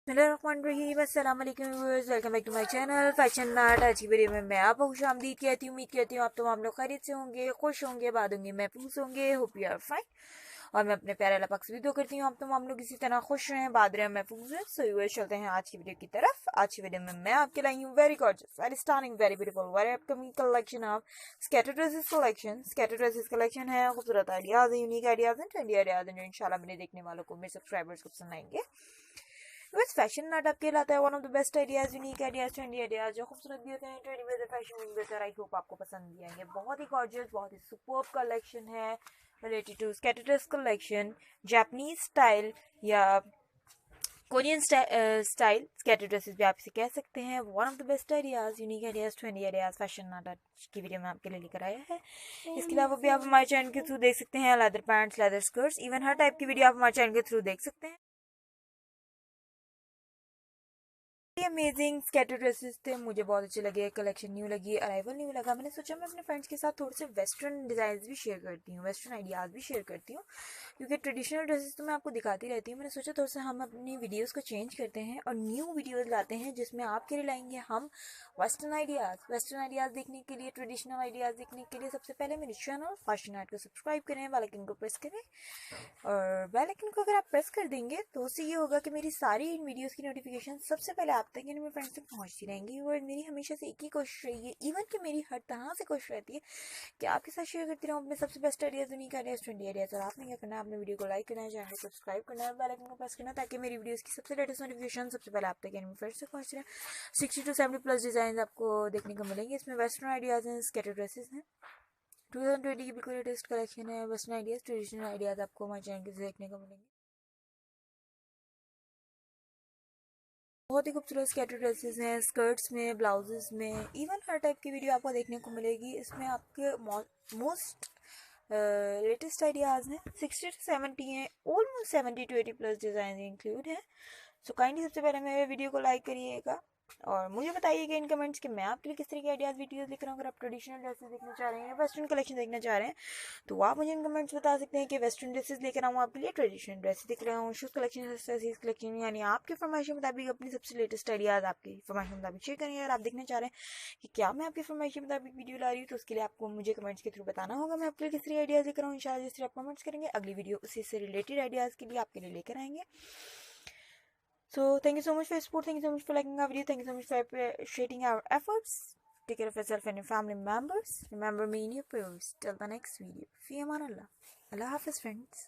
बिस्मिल्लाहिर्रहमानिर्रहीम। अस्सलाम वालेकुम viewers, welcome back to my channel fashion art. आज की वीडियो में मैं आप खुश आमदीद कहती हूँ। उम्मीद करती हूँ आप तमाम लोग खैरियत से होंगे, खुश होंगे, बाद होंगे, महफूज होंगे। Hope you are fine. और मैं अपने प्यारे अल्लाह पाक से भी दुआ करती हूँ आप तमाम लोग इसी तरह खुश रहें, बाद रहें, महफूज रहें। सो व्यूअर्स, चलते हैं आज की वीडियो की तरफ। आज की वीडियो में मैं आपके लाई हूँ very gorgeous, very stunning, very beautiful, very upcoming collection of scatter dresses collection. Scatter dresses collection है, खूबसूरत आइडियाज है, यूनिक आइडियाज हैं, ट्रेंडी आइडियाज हैं, जो इंशाल्लाह मेरे देखने वालों को, मेरे सब्सक्राइबर्स को पसंद आएंगे। बस फैशन नाट आपके लाता है one of the best ideas, unique ideas, trendy ideas, जो खूबसूरत भी होते हैं, ट्रेंडी भी होते हैं, फैशन भी होते हैं। आई होप आपको पसंद भी आएंगे। बहुत ही गॉर्जियस, बहुत ही सुपर्ब कलेक्शन है related to scatter dress collection, Japanese style या कोरियन स्टाइल स्कैटर ड्रेसेस भी आप इसे कह सकते हैं। One of the best ideas, unique ideas, trendy ideas, fashion not आज की वीडियो में आपके लिए लेकर आया है। इसके अलावा भी आप हमारे चैनल के थ्रू देख सकते हैं leather pants, leather skirts, even हर टाइप की वीडियो आप हमारे चैनल के थ्रू देख सकते हैं। अमेजिंग स्कैटर ड्रेसेस थे, मुझे बहुत अच्छे लगे, कलेक्शन न्यू लगी, अराइवल न्यू लगा। मैंने सोचा मैं अपने फ्रेंड्स के साथ थोड़े से वेस्टर्न डिजाइन भी शेयर करती हूँ, वेस्टर्न आइडियाज भी शेयर करती हूँ, क्योंकि ट्रेडिशनल ड्रेसेस तो मैं आपको दिखाती रहती हूँ। मैंने सोचा थोड़ा सा हम अपनी वीडियोस को चेंज करते हैं और न्यू वीडियोस लाते हैं जिसमें आपके लिए लाएंगे हम वेस्टर्न आइडियाज। वेस्टर्न आइडियाज देखने के लिए, ट्रेडिशनल आइडियाज देखने के लिए सबसे पहले मेरे चैनल फैशन आर्ट को सब्सक्राइब करें, बेल आइकन को प्रेस करें। और बेल आइकन को अगर आप प्रेस कर देंगे तो उससे ये होगा कि मेरी सारी इन वीडियोस की नोटिफिकेशन सबसे पहले आप तक, यानी मेरे फ्रेंड्स तक पहुंचती रहेंगी। और मेरी हमेशा से एक ही कोशिश रही है, इवन कि मेरी हर तरह से कोशिश रहती है कि आपके साथ शेयर करती रहूँ अपने सबसे best ideas, unique ideas, trendy ideas. और आपने क्या करना है, आपने वीडियो को लाइक करना है, चैनल को सब्सक्राइब करना है, बेल आइकन को प्रेस करना है, ताकि मेरी वीडियोस की सबसे लेटेस्ट नोटिफिकेशन सबसे पहले आप तक, यानी मेरे फ्रेंड्स तक पहुंच रहे हैं। 60 to 70+ डिजाइन आपको देखने को मिलेंगे। इसमें वेस्टर्न आइडियाज हैं, स्कैटर ड्रेसेस हैं। 2020 की बिल्कुल लेटेस्ट कलेक्शन है। वेस्टर्न आइडियाज, ट्रेडिशनल आइडियाज आपको हमारे चैनल से देखने को मिलेंगे। बहुत ही खूबसूरत स्कैटर ड्रेसेस हैं, स्कर्ट्स में, ब्लाउजेस में, इवन हर टाइप की वीडियो आपको देखने को मिलेगी। इसमें आपके मोस्ट लेटेस्ट आइडियाज हैं, 60 to 70 हैं, ऑलमोस्ट 70 to 80+ डिजाइन इंक्लूड हैं। सो काइंडली सबसे पहले मेरे वीडियो को लाइक करिएगा और मुझे बताइएगा इन कमेंट्स कि मैं आपके लिए किस तरह के आइडियाज़ वीडियोस लेकर आऊँ। अगर आप ट्रेडिशनल ड्रेसेस देखना चाह रहे हैं, वेस्टर्न कलेक्शन देखना चाह रहे हैं, तो आप मुझे इन कमेंट्स बता सकते हैं कि वेस्टर्न ड्रेसेस लेकर आऊँ आपके लिए, ट्रेडिशनल ड्रेसेस दिख रहा हूँ, शूज़ कलेक्शन, एक्सेसरीज कलेक्शन, यानी आपके फरमाइश के मुताबिक अपनी सबसे लेटेस्ट आइडियाज़ आपकी फरमाइश के मुताबिक शेयर करेंगे। अगर आप देखना चाह रहे हैं कि क्या मैं आपकी फरमाइश के मुताबिक वीडियो ला रही हूँ, तो उसके लिए आपको मुझे कमेंट्स के थ्रू बताना होगा। मैं आपके लिए किस तरह आइडियाज़ लेकर आऊँ, इंशाल्लाह जिस तरह आप कमेंट्स करेंगे अगली वीडियो उसी से रिलेटेड आइडियाज़ के लिए आपके लिए लेकर आएंगे। So thank you so much for your support. Thank you so much for liking our video. Thank you so much for appreciating our efforts. Take care of yourself and your family members. Remember me in your prayers. Till the next video. Fi aman Allah. Allah Hafiz, friends.